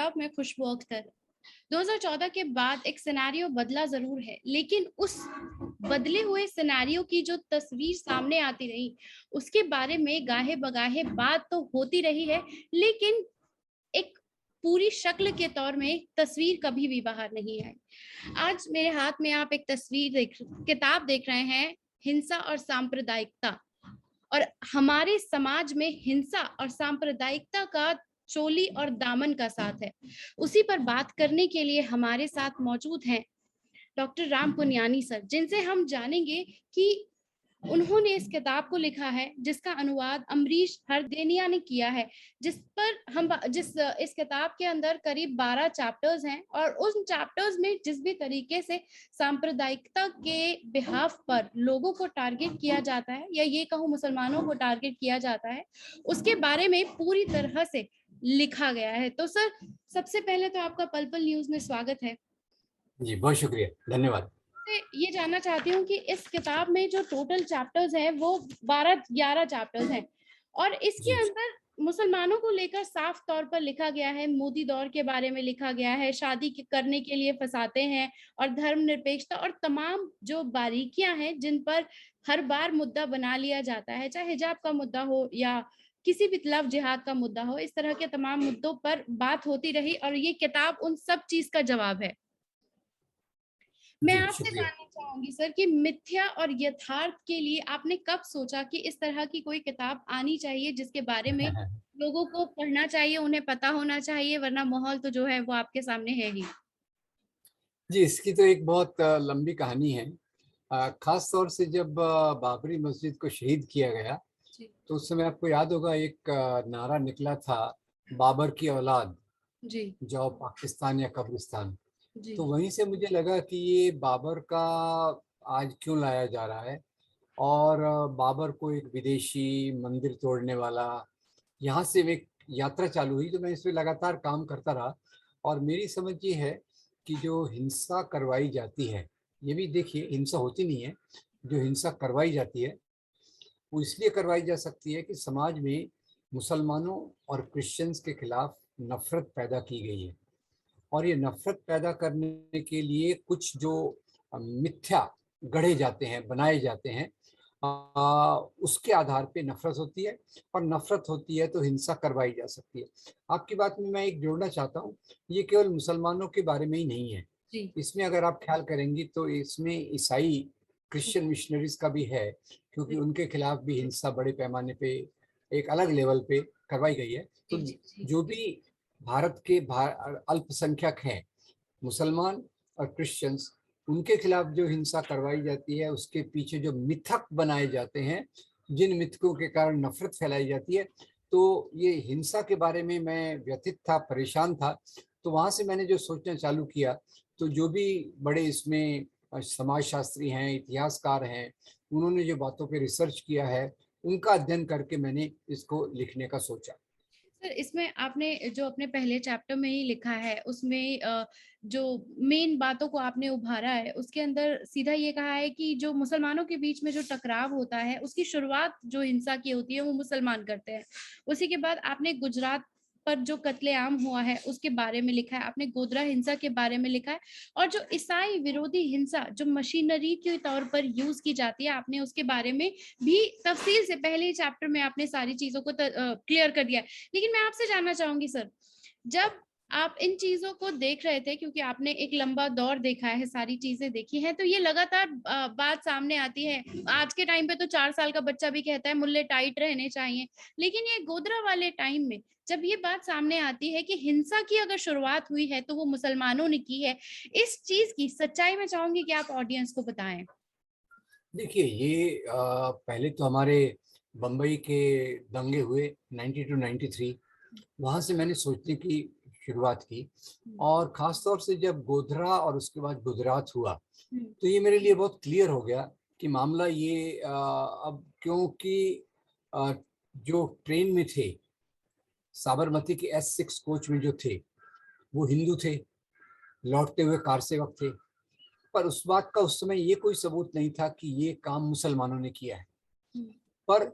किताब में खुशबू अख्तर। 2014 के बाद एक सिनेरियो बदला जरूर है, लेकिन उस बदले हुए सिनेरियो की जो तस्वीर सामने आती रही, उसके बारे में गाहे बगाहे बात तो होती रही है, लेकिन एक पूरी शक्ल के तौर में तस्वीर कभी भी बाहर नहीं आई। आज मेरे हाथ में आप एक किताब देख रहे हैं, हिंसा और सांप्रदायिकता। और हमारे समाज में हिंसा और सांप्रदायिकता का चोली और दामन का साथ है। उसी पर बात करने के लिए हमारे साथ मौजूद हैं डॉक्टर राम पुनियानी सर, जिनसे हम जानेंगे कि उन्होंने इस किताब को लिखा है जिसका अनुवाद अमरीश हरदेनिया ने किया है, जिस इस किताब के अंदर करीब 12 चैप्टर्स हैं, और उन चैप्टर्स में जिस भी तरीके से सांप्रदायिकता के बिहाफ पर लोगों को टारगेट किया जाता है, या ये कहूँ मुसलमानों को टारगेट किया जाता है, उसके बारे में पूरी तरह से लिखा गया है। तो सर, सबसे पहले तो आपका पल पल न्यूज में स्वागत है जी। बहुत शुक्रिया, धन्यवाद। ये जानना चाहती हूँ कि इस किताब में जो टोटल चैप्टर्स हैं वो 12-11 चैप्टर्स हैं, और इसके जी अंदर मुसलमानों को लेकर साफ तौर पर लिखा गया है, मोदी दौर के बारे में लिखा गया है, करने के लिए फंसाते हैं, और धर्मनिरपेक्षता और तमाम जो बारीकियां हैं जिन पर हर बार मुद्दा बना लिया जाता है, चाहे हिजाब का मुद्दा हो या किसी भी लव जिहाद का मुद्दा हो, इस तरह के तमाम मुद्दों पर बात होती रही, और ये किताब उन सब चीज का जवाब है। मैं जी, आपसे शुक्रिया। जानना चाहूंगी सर कि मिथ्या और यथार्थ के लिए आपने कब सोचा कि इस तरह की कोई किताब आनी चाहिए जिसके बारे में लोगों को पढ़ना चाहिए, उन्हें पता होना चाहिए, वरना माहौल तो जो है वो आपके सामने है ही। जी, इसकी तो एक बहुत लंबी कहानी है। खास तौर से जब बाबरी मस्जिद को शहीद किया गया, जी तो उस समय आपको याद होगा एक नारा निकला था, बाबर की औलाद जी जाओ पाकिस्तान या कब्रिस्तान। जी तो वहीं से मुझे लगा कि ये बाबर का आज क्यों लाया जा रहा है, और बाबर को एक विदेशी मंदिर तोड़ने वाला, यहाँ से एक यात्रा चालू हुई। तो मैं इस पे लगातार काम करता रहा, और मेरी समझ ये है कि जो हिंसा करवाई जाती है, ये भी देखिए, हिंसा होती नहीं है, जो हिंसा करवाई जाती है वो इसलिए करवाई जा सकती है कि समाज में मुसलमानों और क्रिश्चियंस के खिलाफ नफरत पैदा की गई है, और ये नफरत पैदा करने के लिए कुछ जो मिथ्या गढ़े जाते हैं, बनाए जाते हैं, उसके आधार पे नफरत होती है, और नफरत होती है तो हिंसा करवाई जा सकती है। आपकी बात में मैं एक जोड़ना चाहता हूँ, ये केवल मुसलमानों के बारे में ही नहीं है। जी इसमें अगर आप ख्याल करेंगी तो इसमें ईसाई क्रिश्चियन मिशनरीज का भी है, क्योंकि जी उनके खिलाफ भी हिंसा बड़े पैमाने पे एक अलग लेवल पे करवाई गई है। तो जी जी जो भी भारत के अल्पसंख्यक हैं, मुसलमान और क्रिश्चियंस, उनके खिलाफ जो हिंसा करवाई जाती है, उसके पीछे जो मिथक बनाए जाते हैं, जिन मिथकों के कारण नफरत फैलाई जाती है, तो ये हिंसा के बारे में मैं व्यथित था, परेशान था। तो वहां से मैंने जो सोचना चालू किया, तो जो भी बड़े इसमें समाजशास्त्री हैं, इतिहासकार हैं, उन्होंने जो बातों पे रिसर्च किया है, उनका अध्ययन करके मैंने इसको लिखने का सोचा। सर, इसमें आपने जो अपने पहले चैप्टर में ही लिखा है, उसमें जो मेन बातों को आपने उभारा है, उसके अंदर सीधा ये कहा है कि जो मुसलमानों के बीच में जो टकराव होता है, उसकी शुरुआत जो हिंसा की होती है वो मुसलमान करते हैं। उसी के बाद आपने गुजरात पर जो कत्लेआम हुआ है उसके बारे में लिखा है, आपने गोधरा हिंसा के बारे में लिखा है, और जो ईसाई विरोधी हिंसा जो मशीनरी के तौर पर यूज की जाती है, आपने उसके बारे में भी तफसील से पहले ही चैप्टर में आपने सारी चीजों को क्लियर कर दिया है। लेकिन मैं आपसे जानना चाहूंगी सर, जब आप इन चीजों को देख रहे थे, क्योंकि आपने एक लंबा दौर देखा है, सारी चीजें देखी हैं, तो ये लगातार बात सामने आती है। आज के टाइम पे तो 4 साल का बच्चा भी कहता है मुल्ले टाइट रहने चाहिए, लेकिन ये गोधरा वाले टाइम में जब ये बात सामने आती है कि हिंसा की अगर शुरुआत हुई है तो वो मुसलमानों ने की है, इस चीज की सच्चाई मैं चाहूंगी कि आप ऑडियंस को बताएं। देखिए, ये पहले तो हमारे बम्बई के दंगे हुए 92 93, वहां से मैंने सोचने की शुरुआत की। और खास तौर से जब गोधरा और उसके बाद गुजरात हुआ, तो ये मेरे लिए बहुत क्लियर हो गया कि मामला ये अब, क्योंकि जो ट्रेन में थे, साबरमती के S6 कोच में जो थे, वो हिंदू थे, लौटते हुए कार सेवक थे। पर उस बात का उस समय ये कोई सबूत नहीं था कि ये काम मुसलमानों ने किया है। पर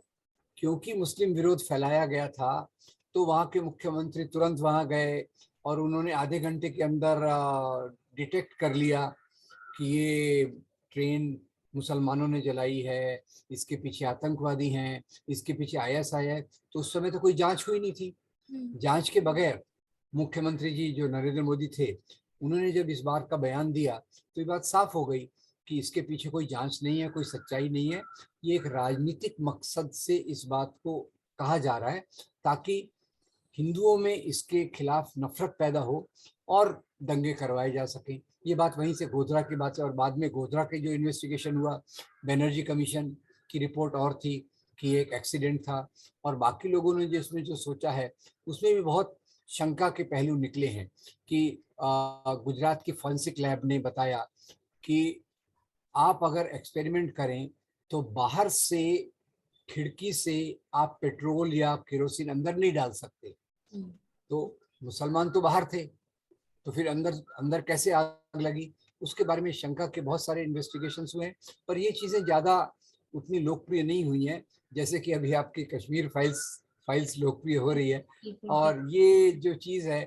क्योंकि मुस्लिम विरोध फैलाया गया था, तो वहाँ के मुख्यमंत्री तुरंत वहाँ गए, और उन्होंने आधे घंटे के अंदर डिटेक्ट कर लिया कि ये ट्रेन मुसलमानों ने जलाई है, इसके पीछे आतंकवादी हैं, इसके पीछे आईएसआई है। तो उस समय तो कोई जांच हुई नहीं थी। जांच के बगैर मुख्यमंत्री जी जो नरेंद्र मोदी थे, उन्होंने जब इस बार का बयान दिया तो ये बात साफ हो गई कि इसके पीछे कोई जांच नहीं है, कोई सच्चाई नहीं है। ये एक राजनीतिक मकसद से इस बात को कहा जा रहा है ताकि हिंदुओं में इसके खिलाफ नफरत पैदा हो और दंगे करवाए जा सकें। ये बात वहीं से गोधरा की बात है। और बाद में गोधरा के जो इन्वेस्टिगेशन हुआ, बनर्जी कमीशन की रिपोर्ट और थी कि एक एक्सीडेंट था, और बाकी लोगों ने जिसमें जो सोचा है उसमें भी बहुत शंका के पहलू निकले हैं कि गुजरात की फॉरेंसिक लैब ने बताया कि आप अगर एक्सपेरिमेंट करें तो बाहर से खिड़की से आप पेट्रोल या केरोसिन अंदर नहीं डाल सकते। तो मुसलमान तो बाहर थे, तो फिर अंदर अंदर कैसे आग लगी, उसके बारे में शंका के बहुत सारे इन्वेस्टिगेशंस हुए हैं। पर ये चीज़ें ज़्यादा उतनी लोकप्रिय नहीं हुई हैं जैसे कि अभी आपकी कश्मीर फाइल्स लोकप्रिय हो रही है। और ये जो चीज़ है,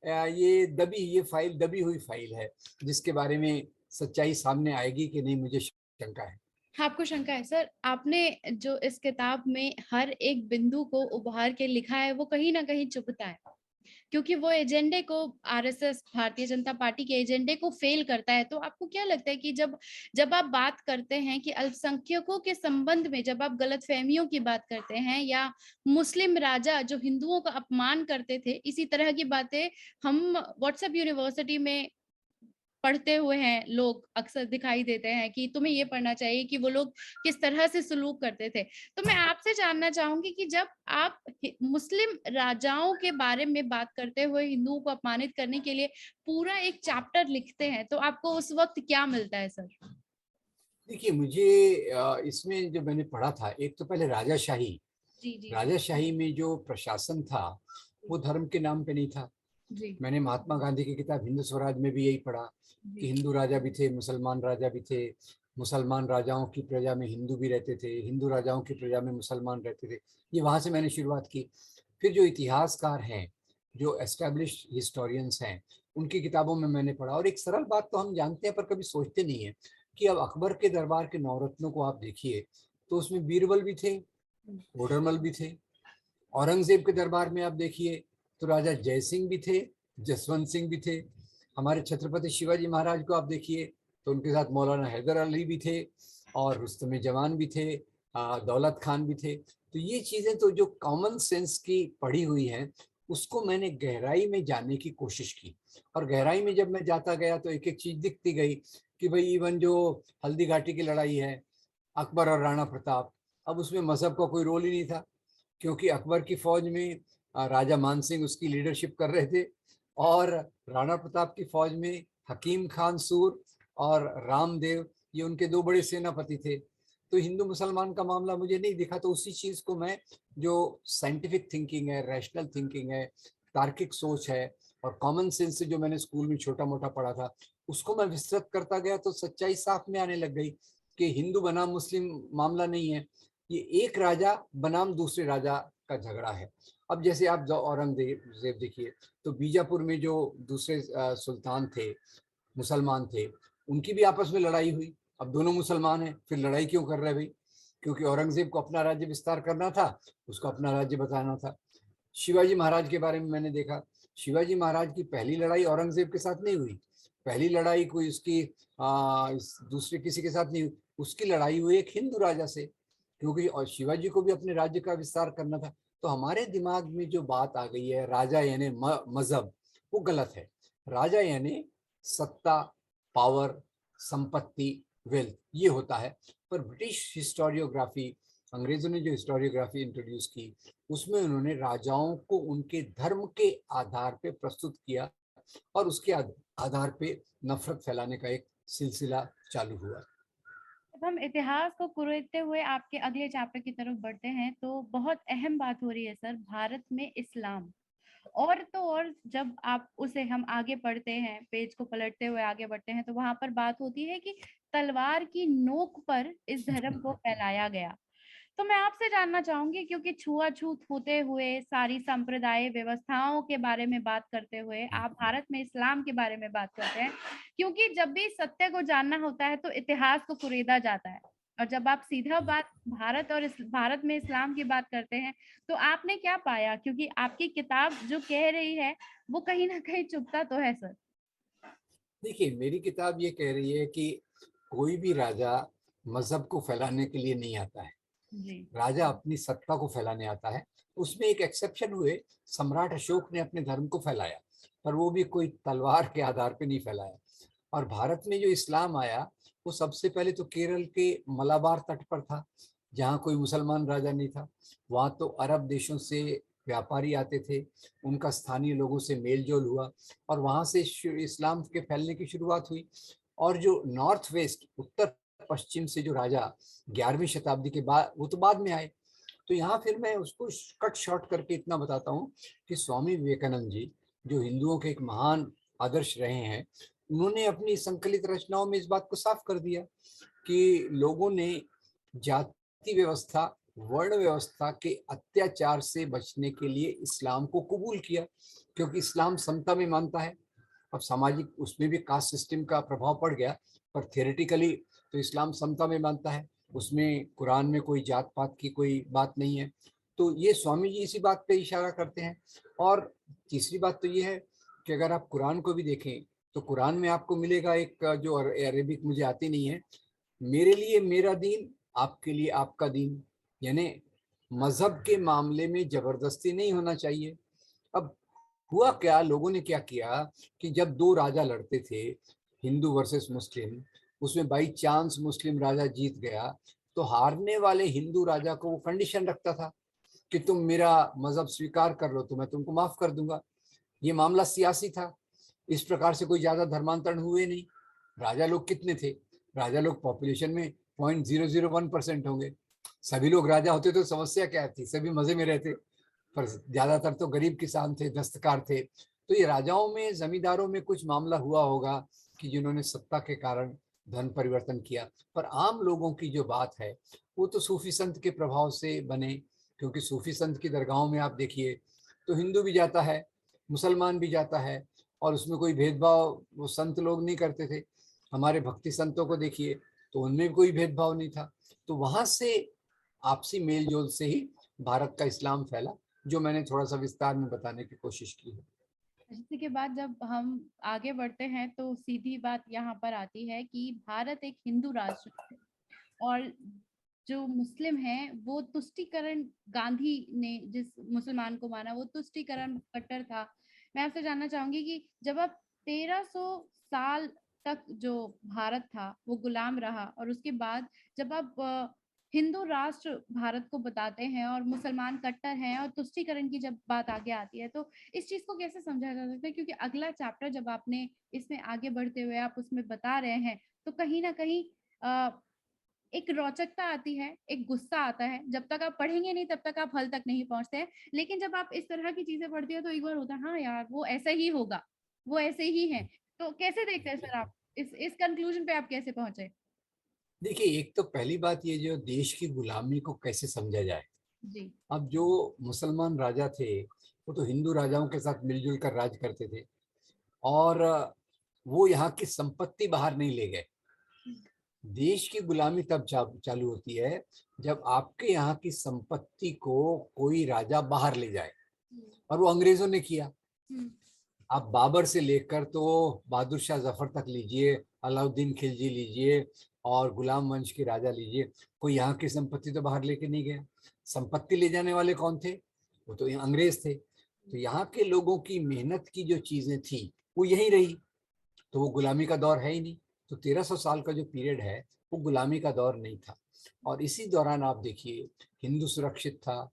ये फाइल दबी हुई फाइल है जिसके बारे में सच्चाई सामने आएगी कि नहीं, मुझे शंका है। आपको शंका है सर? आपने जो इस किताब में हर एक बिंदु को उभार के लिखा है वो कहीं ना कहीं चुभता है, क्योंकि वो एजेंडे को, आरएसएस भारतीय जनता पार्टी के एजेंडे को फेल करता है। तो आपको क्या लगता है कि जब जब आप बात करते हैं कि अल्पसंख्यकों के संबंध में, जब आप गलतफहमियों की बात करते हैं या मुस्लिम राजा जो हिंदुओं का अपमान करते थे, इसी तरह की बातें हम व्हाट्सएप यूनिवर्सिटी में पढ़ते हुए हैं, लोग अक्सर दिखाई देते हैं कि तुम्हें ये पढ़ना चाहिए कि वो लोग किस तरह से सलूक करते थे। तो मैं आपसे जानना चाहूंगी कि जब आप मुस्लिम राजाओं के बारे में बात करते हुए हिंदुओं को अपमानित करने के लिए पूरा एक चैप्टर लिखते हैं, तो आपको उस वक्त क्या मिलता है सर? देखिए, मुझे इसमें जो मैंने पढ़ा था, एक तो पहले राजाशाही जी जी राजाशाही में जो प्रशासन था वो धर्म के नाम पे नहीं था। जी मैंने महात्मा गांधी की किताब हिंदू स्वराज में भी यही पढ़ा कि हिंदू राजा भी थे, मुसलमान राजा भी थे। मुसलमान राजाओं की प्रजा में हिंदू भी रहते थे, हिंदू राजाओं की प्रजा में मुसलमान रहते थे। ये वहाँ से मैंने शुरुआत की। फिर जो इतिहासकार हैं, जो एस्टेब्लिश हिस्टोरियंस हैं, उनकी किताबों में मैंने पढ़ा। और एक सरल बात तो हम जानते हैं पर कभी सोचते नहीं है कि अब अकबर के दरबार के नौरत्नों को आप देखिए तो उसमें बीरबल भी थे, टोडरमल भी थे। औरंगजेब के दरबार में आप देखिए तो राजा जय सिंह भी थे, जसवंत सिंह भी थे। हमारे छत्रपति शिवाजी महाराज को आप देखिए तो उनके साथ मौलाना हैदर अली भी थे, और रुस्तम जवान भी थे, दौलत खान भी थे। तो ये चीज़ें तो जो कॉमन सेंस की पढ़ी हुई हैं उसको मैंने गहराई में जानने की कोशिश की। और गहराई में जब मैं जाता गया तो एक एक चीज़ दिखती गई कि भाई इवन जो हल्दी घाटी की लड़ाई है, अकबर और राणा प्रताप, अब उसमें मजहब का कोई रोल ही नहीं था, क्योंकि अकबर की फौज में राजा मान सिंह उसकी लीडरशिप कर रहे थे, और राणा प्रताप की फौज में हकीम खान सूर और रामदेव, ये उनके दो बड़े सेनापति थे। तो हिंदू मुसलमान का मामला मुझे नहीं दिखा। तो उसी चीज को मैं, जो साइंटिफिक थिंकिंग है, रैशनल थिंकिंग है, तार्किक सोच है, और कॉमन सेंस से जो मैंने स्कूल में छोटा मोटा पढ़ा था, उसको मैं विस्तृत करता गया तो सच्चाई साफ में आने लग गई कि हिंदू बनाम मुस्लिम मामला नहीं है, ये एक राजा बनाम दूसरे राजा का झगड़ा है। अब जैसे आप औरंगजेब देखिए तो बीजापुर में जो दूसरे सुल्तान थे, मुसलमान थे, उनकी भी आपस में लड़ाई हुई। अब दोनों मुसलमान हैं, फिर लड़ाई क्यों कर रहे भाई? क्योंकि औरंगजेब को अपना राज्य विस्तार करना था, उसको अपना राज्य बताना था। शिवाजी महाराज के बारे में मैंने देखा, शिवाजी महाराज की पहली लड़ाई औरंगजेब के साथ नहीं हुई, पहली लड़ाई कोई उसकी दूसरे किसी के साथ नहीं हुई, उसकी लड़ाई हुई एक हिंदू राजा से, क्योंकि और शिवाजी को भी अपने राज्य का विस्तार करना था। तो हमारे दिमाग में जो बात आ गई है राजा यानी मजहब, वो गलत है। राजा यानी सत्ता, पावर, संपत्ति, वेल्थ, ये होता है। पर ब्रिटिश हिस्टोरियोग्राफी, अंग्रेजों ने जो हिस्टोरियोग्राफी इंट्रोड्यूस की, उसमें उन्होंने राजाओं को उनके धर्म के आधार पे प्रस्तुत किया, और उसके आधार पे नफरत फैलाने का एक सिलसिला चालू हुआ। जब हम इतिहास को कुरेदते हुए आपके अगले चैप्टर की तरफ बढ़ते हैं तो बहुत अहम बात हो रही है सर, भारत में इस्लाम। और तो और जब आप उसे, हम आगे पढ़ते हैं, पेज को पलटते हुए आगे बढ़ते हैं, तो वहां पर बात होती है कि तलवार की नोक पर इस धर्म को फैलाया गया। तो मैं आपसे जानना चाहूंगी, क्योंकि छुआछूत होते हुए सारी संप्रदाय व्यवस्थाओं के बारे में बात करते हुए आप भारत में इस्लाम के बारे में बात करते हैं, क्योंकि जब भी सत्य को जानना होता है तो इतिहास को कुरेदा जाता है, और जब आप सीधा बात भारत और भारत में इस्लाम की बात करते हैं तो आपने क्या पाया? क्योंकि आपकी किताब जो कह रही है वो कहीं ना कहीं चुभता तो है सर। देखिए, मेरी किताब ये कह रही है कि कोई भी राजा मजहब को फैलाने के लिए नहीं आता है। जी। राजा अपनी सत्ता को फैलाने आता है। उसमें एक एक्सेप्शन हुए, सम्राट अशोक ने अपने धर्म को फैलाया, पर वो भी कोई तलवार के आधार पे नहीं फैलाया। और भारत में जो इस्लाम आया वो सबसे पहले तो केरल के मलाबार तट पर था, जहाँ कोई मुसलमान राजा नहीं था। वहाँ तो अरब देशों से व्यापारी आते थे, उनका स्थानीय लोगों से मेल जोल हुआ और वहाँ से इस्लाम के फैलने की शुरुआत हुई। और जो नॉर्थ वेस्ट, उत्तर पश्चिम से जो राजा 11वीं शताब्दी के बाद, वो तो बाद में आए। तो यहाँ फिर मैं उसको कट शॉर्ट करके इतना बताता हूँ कि स्वामी विवेकानंद जी, जो हिंदुओं के एक महान आदर्श रहे हैं, उन्होंने अपनी संकलित रचनाओं में इस बात को साफ कर दिया कि लोगों ने जाति व्यवस्था, वर्ण व्यवस्था के अत्याचार से बचने के लिए इस्लाम को कबूल किया, क्योंकि इस्लाम समता में मानता है। अब सामाजिक उसमें भी कास्ट सिस्टम का प्रभाव पड़ गया, पर थियोरेटिकली तो इस्लाम समता में मानता है। उसमें कुरान में कोई जात पात की कोई बात नहीं है। तो ये स्वामी जी इसी बात पे इशारा करते हैं। और तीसरी बात तो ये है कि अगर आप कुरान को भी देखें तो कुरान में आपको मिलेगा एक, जो अरेबिक मुझे आती नहीं है, मेरे लिए मेरा दीन, आपके लिए आपका दीन। यानी मजहब के मामले में जबरदस्ती नहीं होना चाहिए। अब हुआ क्या, लोगों ने क्या किया कि जब दो राजा लड़ते थे, हिंदू वर्सेस मुस्लिम, उसमें बाई चांस मुस्लिम राजा जीत गया, तो हारने वाले हिंदू राजा को वो कंडीशन रखता था कि तुम मेरा मजहब स्वीकार कर लो तो मैं तुमको माफ कर दूंगा। ये मामला सियासी था। इस प्रकार से कोई ज्यादा धर्मांतरण हुए नहीं। राजा लोग कितने थे? राजा लोग पॉपुलेशन में 0.001% होंगे। सभी लोग राजा होते तो समस्या क्या थी, सभी मजे में रहते। पर ज्यादातर तो गरीब किसान थे, दस्तकार थे। तो ये राजाओं में, जमींदारों में कुछ मामला हुआ होगा कि जिन्होंने सत्ता के कारण धन परिवर्तन किया। पर आम लोगों की जो बात है वो तो सूफी संत के प्रभाव से बने, क्योंकि सूफी संत की दरगाहों में आप देखिए तो हिंदू भी जाता है, मुसलमान भी जाता है, और उसमें कोई भेदभाव वो संत लोग नहीं करते थे। हमारे भक्ति संतों को देखिए तो उनमें कोई भेदभाव नहीं था। तो वहां से आपसी मेल जोल से ही भारत का इस्लाम फैला, जो मैंने थोड़ा सा विस्तार में बताने की कोशिश की है। इसी के बाद जब हम आगे बढ़ते हैं तो सीधी बात यहाँ पर आती है कि भारत एक हिंदू राष्ट्र है, और जो मुस्लिम हैं वो तुष्टीकरण, गांधी ने जिस मुसलमान को माना वो तुष्टीकरण कट्टर था। मैं आपसे जानना चाहूंगी कि जब आप 1300 साल तक जो भारत था वो गुलाम रहा, और उसके बाद जब आप हिंदू राष्ट्र भारत को बताते हैं और मुसलमान कट्टर हैं और तुष्टीकरण की जब बात आगे आती है, तो इस चीज को कैसे समझा जा सकता है? क्योंकि अगला चैप्टर जब आपने इसमें आगे बढ़ते हुए आप उसमें बता रहे हैं तो कहीं ना कहीं एक रोचकता आती है, एक गुस्सा आता है। जब तक आप पढ़ेंगे नहीं तब तक आप हल तक नहीं पहुंचते हैं, लेकिन जब आप इस तरह की चीजें पढ़ती है तो एक बार होता है हाँ यार वो ऐसा ही होगा, वो ऐसे ही है। तो कैसे देखते हैं सर आप इस कंक्लूजन पे आप कैसे पहुंचे? देखिए, एक तो पहली बात ये, जो देश की गुलामी को कैसे समझा जाए। जी। अब जो मुसलमान राजा थे वो तो हिंदू राजाओं के साथ मिलजुल कर राज करते थे, और वो यहाँ की संपत्ति बाहर नहीं ले गए। देश की गुलामी तब चालू होती है जब आपके यहाँ की संपत्ति को कोई राजा बाहर ले जाए, हम्म। और वो अंग्रेजों ने किया। हम्म। आप बाबर से लेकर तो बहादुर शाह जफर तक लीजिए, अलाउद्दीन खिलजी लीजिए, और गुलाम वंश के राजा लीजिए, कोई यहाँ की संपत्ति तो बाहर लेके नहीं गया। संपत्ति ले जाने वाले कौन थे? वो तो यहाँ अंग्रेज थे। तो यहाँ के लोगों की मेहनत की जो चीजें थी वो यहीं रही, तो वो गुलामी का दौर है ही नहीं। तो 1300 साल का जो पीरियड है वो गुलामी का दौर नहीं था। और इसी दौरान आप देखिए, हिंदू सुरक्षित था,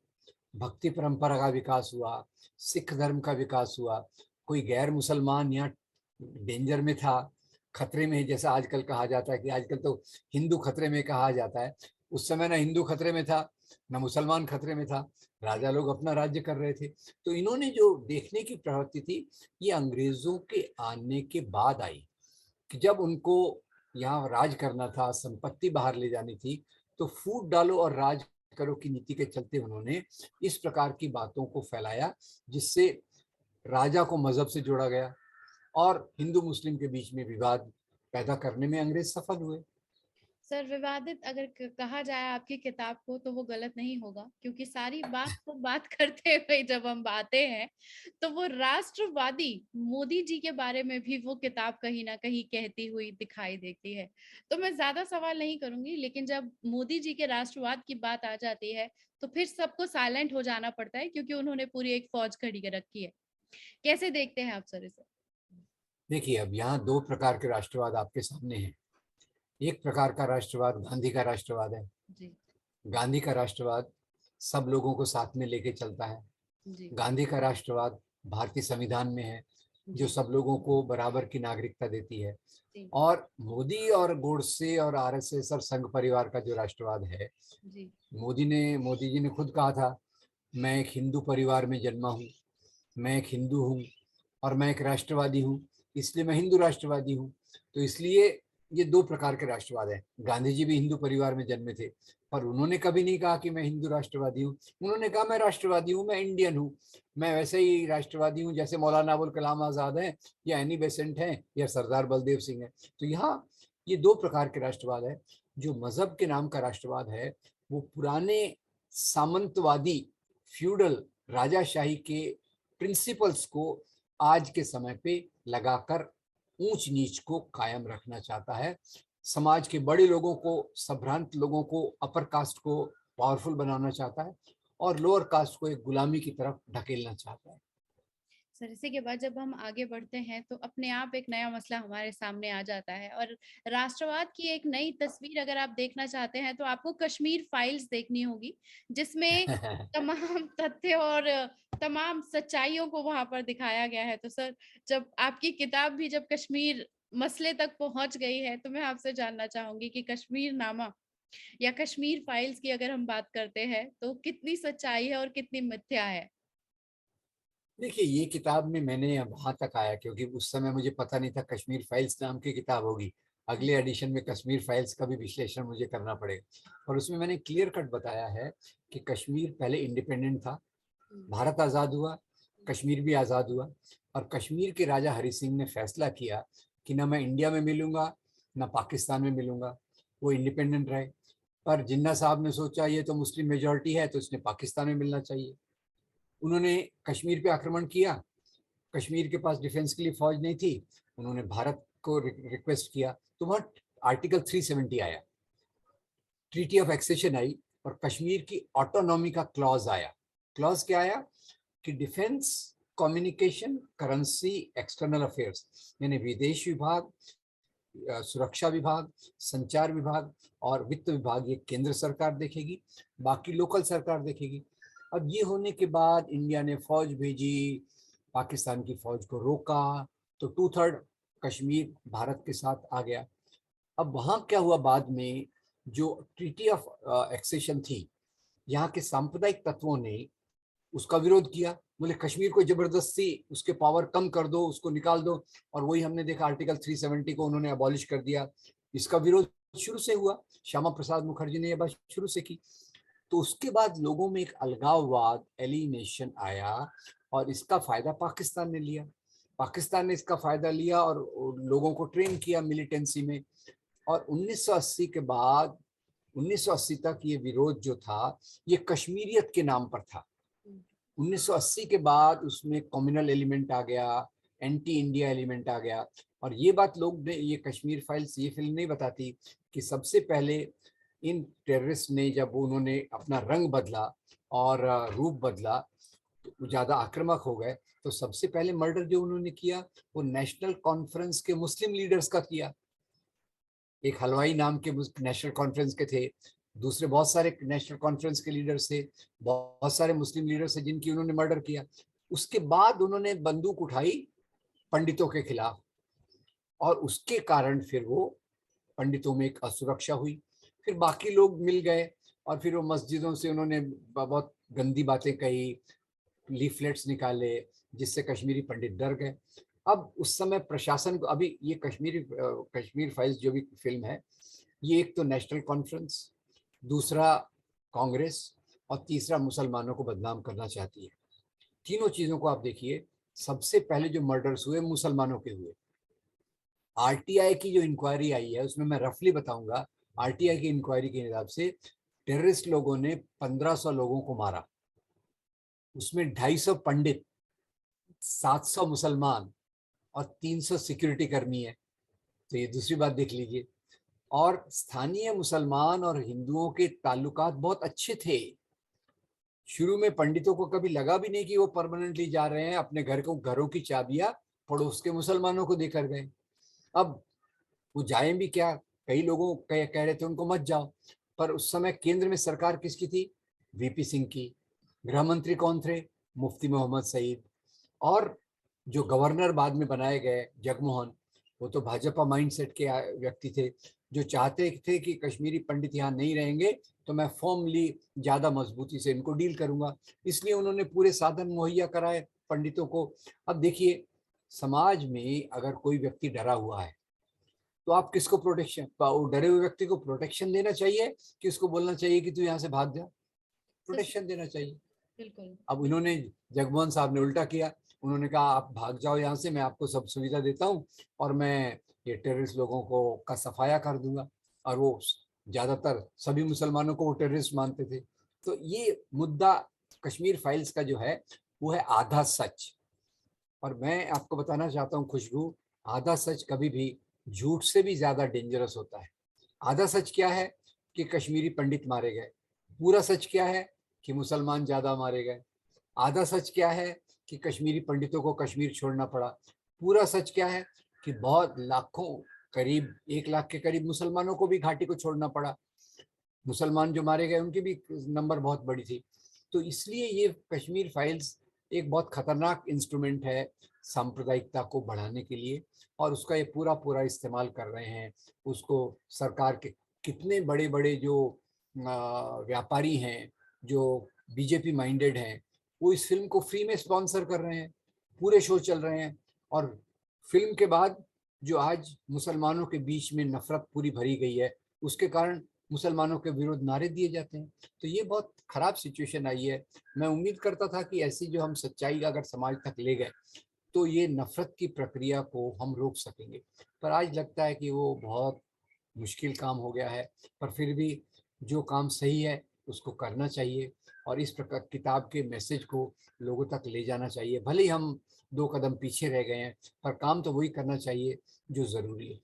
भक्ति परंपरा का विकास हुआ, सिख धर्म का विकास हुआ, कोई गैर मुसलमान यहाँ डेंजर में था, खतरे में, जैसा आजकल कहा जाता है कि आजकल तो हिंदू खतरे में कहा जाता है। उस समय ना हिंदू खतरे में था ना मुसलमान खतरे में था, राजा लोग अपना राज्य कर रहे थे। तो इन्होंने जो देखने की प्रवृत्ति थी, ये अंग्रेजों के आने के बाद आई, कि जब उनको यहाँ राज करना था, संपत्ति बाहर ले जानी थी, तो फूट डालो और राज करो की नीति के चलते उन्होंने इस प्रकार की बातों को फैलाया, जिससे राजा को मजहब से जोड़ा गया और हिंदू मुस्लिम के बीच में विवाद पैदा करने में अंग्रेज सफल हुए। सर, विवादित अगर कहा जाए आपकी किताब को तो वो गलत नहीं होगा, क्योंकि सारी बात को बात करते हुए जब हम आते हैं तो वो राष्ट्रवादी मोदी जी के बारे में भी वो किताब कहीं ना कहीं कहती हुई दिखाई देती है। तो मैं ज्यादा सवाल नहीं करूंगी, लेकिन जब मोदी जी के राष्ट्रवाद की बात आ जाती है तो फिर सबको साइलेंट हो जाना पड़ता है, क्योंकि उन्होंने पूरी एक फौज खड़ी कर रखी है। कैसे देखते हैं आप सर इसे? देखिए, अब यहाँ दो प्रकार के राष्ट्रवाद आपके सामने हैं। एक प्रकार का राष्ट्रवाद गांधी का राष्ट्रवाद है। जी। गांधी का राष्ट्रवाद सब लोगों को साथ में लेके चलता है। जी। गांधी का राष्ट्रवाद भारतीय संविधान में है, जो जी। सब लोगों को बराबर की नागरिकता देती है। जी। और मोदी और गोडसे और आरएसएस और संघ परिवार का जो राष्ट्रवाद है, जी। मोदी जी ने खुद कहा था, मैं एक हिंदू परिवार में जन्मा हूँ, मैं एक हिंदू हूँ और मैं एक राष्ट्रवादी हूँ, इसलिए मैं हिंदू राष्ट्रवादी हूँ। तो इसलिए ये दो प्रकार के राष्ट्रवाद हैं। गांधी जी भी हिंदू परिवार में जन्मे थे, पर उन्होंने कभी नहीं कहा कि मैं हिंदू राष्ट्रवादी हूँ। उन्होंने कहा मैं राष्ट्रवादी हूँ, मैं इंडियन हूँ, मैं वैसे ही राष्ट्रवादी हूँ जैसे मौलाना अबुल कलाम आजाद हैं या एनी बेसेंट हैं या सरदार बलदेव सिंह हैं। तो यहाँ ये दो प्रकार के राष्ट्रवाद है। जो मजहब के नाम का राष्ट्रवाद है वो पुराने सामंतवादी फ्यूडल राजाशाही के प्रिंसिपल्स को आज के समय पे लगाकर ऊंच नीच को कायम रखना चाहता है। समाज के बड़े लोगों को, संभ्रांत लोगों को, अपर कास्ट को पावरफुल बनाना चाहता है और लोअर कास्ट को एक गुलामी की तरफ ढकेलना चाहता है। सर, इसी के बाद जब हम आगे बढ़ते हैं तो अपने आप एक नया मसला हमारे सामने आ जाता है, और राष्ट्रवाद की एक नई तस्वीर अगर आप देखना चाहते हैं तो आपको कश्मीर फाइल्स देखनी होगी, जिसमें तमाम तथ्य और तमाम सच्चाइयों को वहां पर दिखाया गया है। तो सर, जब आपकी किताब भी जब कश्मीर मसले तक पहुंच गई है तो मैं आपसे जानना चाहूंगी कि कश्मीर नामा या कश्मीर फाइल्स की अगर हम बात करते हैं तो कितनी सच्चाई है और कितनी मिथ्या है? देखिए, ये किताब में मैंने वहां तक आया क्योंकि उस समय मुझे पता नहीं था कश्मीर फाइल्स नाम की किताब होगी। अगले एडिशन में कश्मीर फाइल्स का भी विश्लेषण मुझे करना पड़ेगा और उसमें मैंने क्लियर कट बताया है कि कश्मीर पहले इंडिपेंडेंट था, भारत आज़ाद हुआ, कश्मीर भी आज़ाद हुआ और कश्मीर के राजा हरि सिंह ने फैसला किया कि ना मैं इंडिया में मिलूंगा ना पाकिस्तान में मिलूंगा, वो इंडिपेंडेंट रहे। पर जिन्ना साहब ने सोचा ये तो मुस्लिम मेजॉरिटी है तो इसने पाकिस्तान में मिलना चाहिए। उन्होंने कश्मीर पे आक्रमण किया, कश्मीर के पास डिफेंस के लिए फौज नहीं थी, उन्होंने भारत को रिक्वेस्ट किया तो वहाँ आर्टिकल 370 आया, ट्रीटी ऑफ एक्सेशन आई और कश्मीर की ऑटोनॉमी का क्लॉज आया। क्लॉज क्या आया कि defence, communication, currency, external affairs यानी विदेश विभाग, सुरक्षा विभाग, संचार विभाग और वित्त विभाग ये केंद्र सरकार देखेगी, बाकी लोकल सरकार देखेगी। अब ये होने के बाद इंडिया ने फौज भेजी, पाकिस्तान की फौज को रोका, तो 2/3 कश्मीर भारत के साथ आ गया। अब वहाँ क्या हुआ बाद में, जो ट्रीटी ऑफ एक्सेशन थी, यहाँ के सांप्रदायिक तत्वों ने उसका विरोध किया, बोले कश्मीर को जबरदस्ती उसके पावर कम कर दो, उसको निकाल दो। और वही हमने देखा, आर्टिकल 370 को उन्होंने अबॉलिश कर दिया। इसका विरोध शुरू से हुआ, श्यामा प्रसाद मुखर्जी ने यह बात शुरू से की। तो उसके बाद लोगों में एक अलगाववाद, एलिनेशन आया और इसका फायदा पाकिस्तान ने लिया। पाकिस्तान ने इसका फायदा लिया और लोगों को ट्रेन किया मिलिटेंसी में। और 1980 के बाद 1980 तक ये विरोध जो था ये कश्मीरियत के नाम पर था। 1980 के बाद उसमें कम्युनल एलिमेंट आ गया, एंटी इंडिया एलिमेंट आ गया। और ये बात लोग ने, ये कश्मीर फाइल्स ये फिल्म नहीं बताती कि सबसे पहले इन टेररिस्ट ने जब उन्होंने अपना रंग बदला और रूप बदला, तो ज़्यादा आक्रामक हो गए, तो सबसे पहले मर्डर जो उन्होंने किया वो नेशनल कॉन्फ्रेंस के मुस्लिम लीडर्स का किया। एक हलवाई नाम के नेशनल कॉन्फ्रेंस के थे, दूसरे बहुत सारे नेशनल कॉन्फ्रेंस के लीडर्स थे, बहुत सारे मुस्लिम लीडर्स थे जिनकी उन्होंने मर्डर किया। उसके बाद उन्होंने बंदूक उठाई पंडितों के खिलाफ और उसके कारण फिर वो पंडितों में एक असुरक्षा हुई। फिर बाकी लोग मिल गए और फिर वो मस्जिदों से उन्होंने बहुत गंदी बातें कही, लीफलेट्स निकाले, जिससे कश्मीरी पंडित डर गए। अब उस समय प्रशासन को, अभी ये कश्मीर फाइल्स जो भी फिल्म है, ये एक तो नेशनल कॉन्फ्रेंस, दूसरा कांग्रेस और तीसरा मुसलमानों को बदनाम करना चाहती है। तीनों चीजों को आप देखिए, सबसे पहले जो मर्डर्स हुए मुसलमानों के हुए। आरटीआई की जो इंक्वायरी आई है उसमें मैं रफली बताऊंगा, आरटीआई की इंक्वायरी के हिसाब से टेररिस्ट लोगों ने 1500 लोगों को मारा, उसमें 250 पंडित, 700 मुसलमान और 300 सिक्योरिटी कर्मी है। तो ये दूसरी बात देख लीजिए। और स्थानीय मुसलमान और हिंदुओं के ताल्लुकात बहुत अच्छे थे। शुरू में पंडितों को कभी लगा भी नहीं कि वो परमानेंटली जा रहे हैं, अपने घरों की चाबियां पड़ोस के मुसलमानों को देकर गए। अब वो जाएं भी क्या, कई लोगों कह रहे थे उनको मत जाओ, पर उस समय केंद्र में सरकार किसकी थी? वीपी सिंह की। गृह मंत्री कौन थे? मुफ्ती मोहम्मद सईद। और जो गवर्नर बाद में बनाए गए जगमोहन, वो तो भाजपा माइंडसेट के व्यक्ति थे, जो चाहते थे कि कश्मीरी पंडित यहाँ नहीं रहेंगे तो मैं फॉर्मली ज्यादा मजबूती से इनको डील करूंगा। इसलिए उन्होंने पूरे साधन मुहैया कराए पंडितों को। अब देखिए, समाज में अगर कोई व्यक्ति डरा हुआ है तो आप किसको प्रोटेक्शन, डरे हुए व्यक्ति को प्रोटेक्शन देना चाहिए कि उसको बोलना चाहिए कि तू यहाँ से भाग जा? प्रोटेक्शन देना चाहिए। बिल्कुल। अब इन्होंने, जगमोहन साहब ने उल्टा किया। उन्होंने कहा आप भाग जाओ यहाँ से, मैं आपको सब सुविधा देता हूँ और मैं ये टेररिस्ट लोगों को का सफाया कर दूंगा। और वो ज्यादातर सभी मुसलमानों को वो टेररिस्ट मानते थे। तो ये मुद्दा कश्मीर फाइल्स का जो है वो है आधा सच। और मैं आपको बताना चाहता हूँ खुशबू, आधा सच कभी भी झूठ से भी ज्यादा डेंजरस होता है। आधा सच क्या है कि कश्मीरी पंडित मारे गए। पूरा सच क्या है कि मुसलमान ज्यादा मारे गए। आधा सच क्या है कि कश्मीरी पंडितों को कश्मीर छोड़ना पड़ा। पूरा सच क्या है कि बहुत लाखों, करीब 1 लाख के करीब मुसलमानों को भी घाटी को छोड़ना पड़ा। मुसलमान जो मारे गए उनकी भी नंबर बहुत बड़ी थी। तो इसलिए ये कश्मीर फाइल्स एक बहुत खतरनाक इंस्ट्रूमेंट है सांप्रदायिकता को बढ़ाने के लिए, और उसका ये पूरा पूरा इस्तेमाल कर रहे हैं। उसको सरकार के कितने बड़े बड़े जो व्यापारी हैं, जो बीजेपी माइंडेड हैं, वो इस फिल्म को फ्री में स्पॉन्सर कर रहे हैं, पूरे शो चल रहे हैं। और फिल्म के बाद जो आज मुसलमानों के बीच में नफरत पूरी भरी गई है, उसके कारण मुसलमानों के विरोध नारे दिए जाते हैं। तो ये बहुत खराब सिचुएशन आई है। मैं उम्मीद करता था कि ऐसी जो हम सच्चाई अगर समाज तक ले गए तो ये नफरत की प्रक्रिया को हम रोक सकेंगे, पर आज लगता है कि वो बहुत मुश्किल काम हो गया है। पर फिर भी जो काम सही है उसको करना चाहिए, और इस प्रकार किताब के मैसेज को लोगों तक ले जाना चाहिए। भले ही हम 2 कदम पीछे रह गए हैं, पर काम तो वही करना चाहिए जो जरूरी है।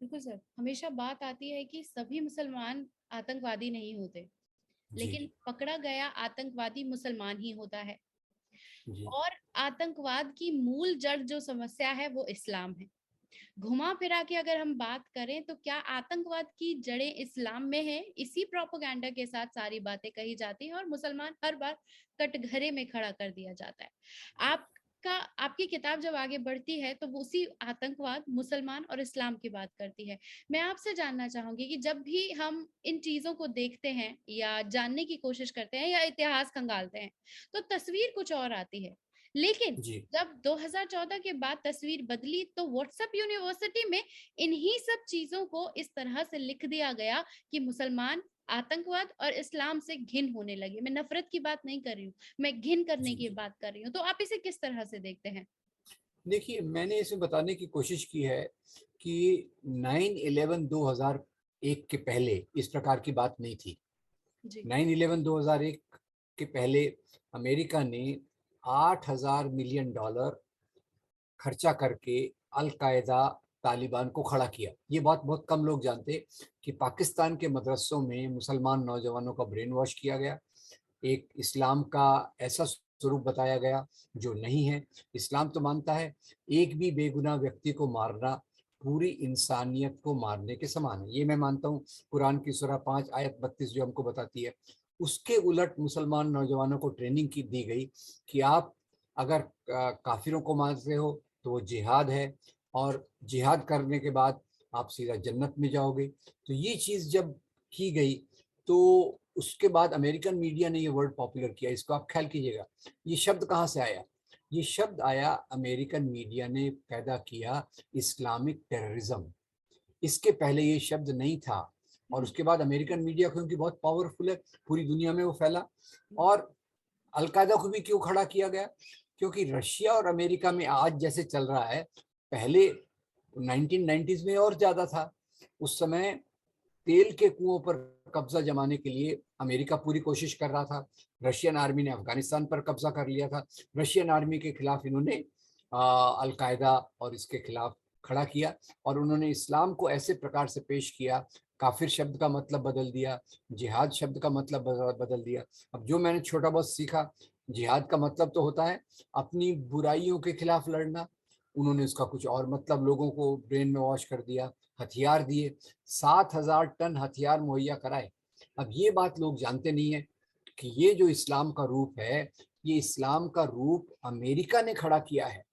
बिल्कुल सर, हमेशा बात आती है कि सभी मुसलमान आतंकवादी नहीं होते, जी लेकिन पकड़ा गया आतंकवादी मुसलमान ही होता है। जी और आतंकवाद की मूल जड़ जो समस्या है वो इस्लाम है। घुमा फिरा के अगर हम बात करें तो क्या आतंकवाद की जड़ें इस्लाम में है? इसी प्रोपेगेंडा के साथ सारी बातें कही जाती हैं और मुसलमान हर बार कटघरे में खड़ा कर दिया जाता है। आपका आपकी किताब जब आगे बढ़ती है तो वो उसी आतंकवाद, मुसलमान और इस्लाम की बात करती है। मैं आपसे जानना चाहूंगी कि जब भी हम इन चीजों को देखते हैं या जानने की कोशिश करते हैं या इतिहास खंगालते हैं तो तस्वीर कुछ और आती है। लेकिन जी जब 2014 के बाद तस्वीर बदली तो व्हाट्सएप यूनिवर्सिटी में इन्हीं सब चीजों को इस तरह से लिख दिया गया कि मुसलमान, आतंकवाद और इस्लाम से घिन होने लगी। मैं नफरत की बात नहीं कर रही हूँ, मैं घिन करने जी की जी। बात कर रही हूँ। तो आप इसे किस तरह से देखते हैं? देखिए, मैंने इसमें बताने की कोशिश की है कि 9/11 2001 के पहले इस प्रकार की बात नहीं थी। जी। 9/11 2001 के पहले अमेरिका ने $8,000 मिलियन खर्चा करके अल कायदा, तालिबान को खड़ा किया। ये बात बहुत कम लोग जानते कि पाकिस्तान के मदरसों में मुसलमान नौजवानों का ब्रेन वॉश किया गया, एक इस्लाम का ऐसा स्वरूप बताया गया जो नहीं है। इस्लाम तो मानता है एक भी बेगुनाह व्यक्ति को मारना पूरी इंसानियत को मारने के समान है, ये मैं मानता हूँ। कुरान की सूरह 5 आयत 32 जो हमको बताती है। उसके उलट मुसलमान नौजवानों को ट्रेनिंग की दी गई कि आप अगर काफिरों को मारते हो तो वो जिहाद है, और जिहाद करने के बाद आप सीधा जन्नत में जाओगे। तो ये चीज़ जब की गई तो उसके बाद अमेरिकन मीडिया ने ये वर्ड पॉपुलर किया। इसको आप ख्याल कीजिएगा, ये शब्द कहाँ से आया? ये शब्द आया, अमेरिकन मीडिया ने पैदा किया, इस्लामिक टेररिज्म। इसके पहले ये शब्द नहीं था। और उसके बाद अमेरिकन मीडिया क्योंकि बहुत पावरफुल है, पूरी दुनिया में वो फैला। और अलकायदा को भी क्यों खड़ा किया गया? क्योंकि रशिया और अमेरिका में आज जैसे चल रहा है, पहले 1990s में और ज्यादा था। उस समय तेल के कुओं पर कब्जा जमाने के लिए अमेरिका पूरी कोशिश कर रहा था। रशियन आर्मी ने अफगानिस्तान पर कब्जा कर लिया था। रशियन आर्मी के खिलाफ इन्होंने अलकायदा और इसके खिलाफ खड़ा किया, और उन्होंने इस्लाम को ऐसे प्रकार से पेश किया, काफिर शब्द का मतलब बदल दिया, जिहाद शब्द का मतलब बदल दिया। अब जो मैंने छोटा बहुत सीखा, जिहाद का मतलब तो होता है अपनी बुराइयों के खिलाफ लड़ना, उन्होंने उसका कुछ और मतलब लोगों को ब्रेन में वॉश कर दिया। हथियार दिए, 7,000 टन हथियार मुहैया कराए। अब ये बात लोग जानते नहीं है कि ये जो इस्लाम का रूप है, ये इस्लाम का रूप अमेरिका ने खड़ा किया है।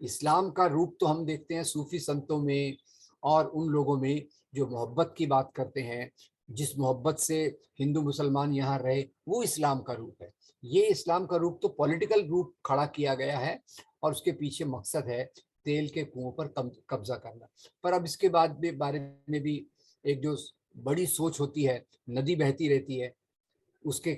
इस्लाम का रूप तो हम देखते हैं सूफी संतों में और उन लोगों में जो मोहब्बत की बात करते हैं, जिस मोहब्बत से हिंदू मुसलमान यहाँ रहे, वो इस्लाम का रूप है। ये इस्लाम का रूप तो पॉलिटिकल रूप खड़ा किया गया है, और उसके पीछे मकसद है तेल के कुओं पर कब्जा करना। पर अब इसके बाद भी बारे में भी एक जो बड़ी सोच होती है, नदी बहती रहती है, उसके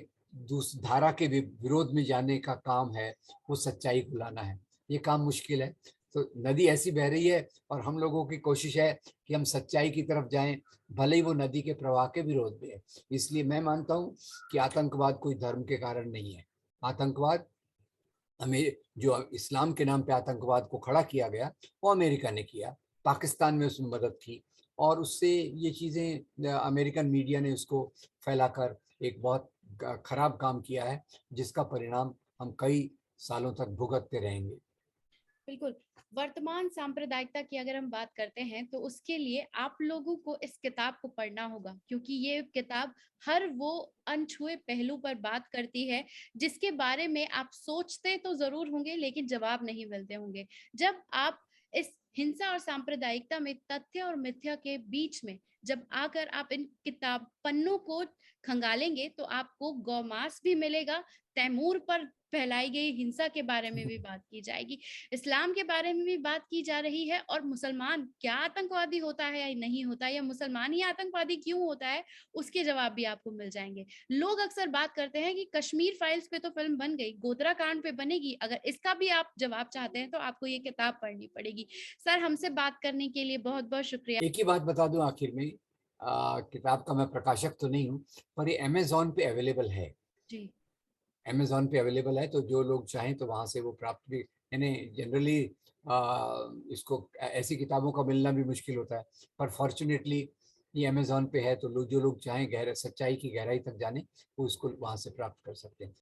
धारा के विरोध में जाने का काम है वो सच्चाई को लाना है। ये काम मुश्किल है। तो नदी ऐसी बह रही है और हम लोगों की कोशिश है कि हम सच्चाई की तरफ जाएं, भले ही वो नदी के प्रवाह के विरोध में है। इसलिए मैं मानता हूं कि आतंकवाद कोई धर्म के कारण नहीं है। आतंकवाद हमें जो इस्लाम के नाम पे आतंकवाद को खड़ा किया गया, वो अमेरिका ने किया, पाकिस्तान में उसमें मदद की, और उससे ये चीज़ें अमेरिकन मीडिया ने उसको फैलाकर एक बहुत खराब काम किया है, जिसका परिणाम हम कई सालों तक भुगतते रहेंगे। बिल्कुल। वर्तमान सांप्रदायिकता की अगर हम बात करते हैं तो उसके लिए आप लोगों को इस किताब को पढ़ना होगा, क्योंकि ये किताब हर वो अनछुए पहलू पर बात करती है जिसके बारे में आप सोचते तो जरूर होंगे लेकिन जवाब नहीं मिलते होंगे। जब आप इस हिंसा और सांप्रदायिकता में तथ्य और मिथ्या के बीच में जब आकर आप इन किताब पन्नों को खंगालेंगे तो आपको गौमांस भी मिलेगा, तैमूर पर फैलाई गई हिंसा के बारे में भी बात की जाएगी, इस्लाम के बारे में भी बात की जा रही है, और मुसलमान क्या आतंकवादी होता है या नहीं होता, या मुसलमान ही आतंकवादी क्यों होता है, उसके जवाब भी आपको मिल जाएंगे। लोग अक्सर बात करते हैं कि कश्मीर फाइल्स पे तो फिल्म बन गई, गोधरा कांड पे बनेगी, अगर इसका भी आप जवाब चाहते हैं तो आपको ये किताब पढ़नी पड़ेगी। सर, हमसे बात करने के लिए बहुत बहुत शुक्रिया। एक ही बात बता दूं आखिर में, किताब का मैं प्रकाशक तो नहीं हूँ, पर ये अमेजोन पे अवेलेबल है। जी। अमेजोन पे अवेलेबल है, तो जो लोग चाहें तो वहाँ से वो प्राप्त भी, यानी जनरली इसको ऐसी किताबों का मिलना भी मुश्किल होता है, पर फॉर्चुनेटली ये अमेजोन पे है, तो लोग जो लोग चाहें गहरा सच्चाई की गहराई तक जाने, वो इसको वहाँ से प्राप्त कर सकते हैं।